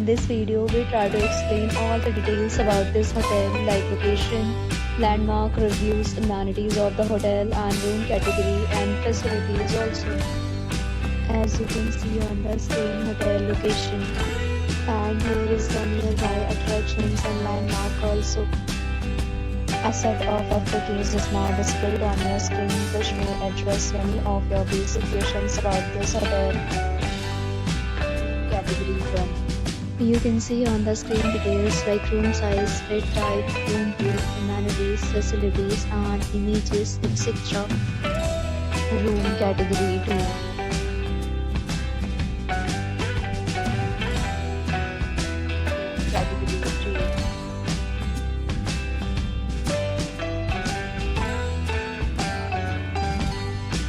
In this video, we try to explain all the details about this hotel like location, landmark, reviews, amenities of the hotel and room category and facilities also. As you can see on the screen, hotel location, and here is the nearby attractions and landmark also. A set of photos is now displayed on your screen which may address many of your basic questions about this hotel. Category 1. You can see on the screen details like room size, bed type, room view, amenities, facilities and images, etc. Room category 2.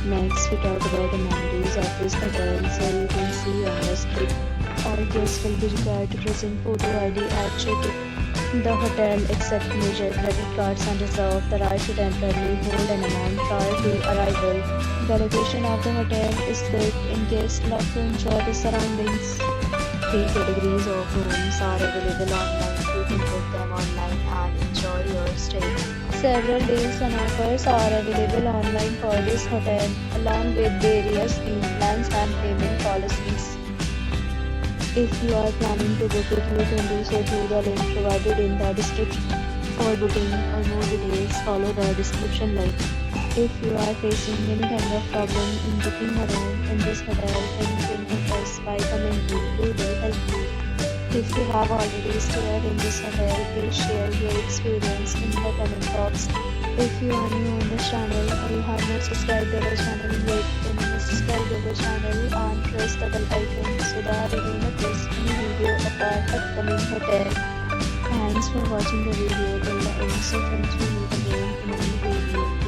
Next, we talk about amenities of this hotel. So you can see on the screen, all guests will be required to present photo ID at check-in. The hotel accepts major credit cards and reserves the right to temporarily hold an amount prior to arrival. The location of the hotel is good and guests love to enjoy the surroundings. 3 categories of rooms are available online. You can book them online and enjoy your stay. Several deals and offers are available online for this hotel, along with various meal plans and payment policies. If you are planning to book it, you can do so through the link provided in the description. For booking or more details, follow the description link. If you are facing any kind of problem in booking a room in this hotel, then you can help us by commenting. We will help you. If you have already stayed in this hotel, please share your experience in the comment box. If you are new on this channel or you have not subscribed our channel yet, then subscribe our channel and press the bell icon so that you will not miss any video of our upcoming hotel. Thanks for watching the video till the end. So friends, we meet again in a new video.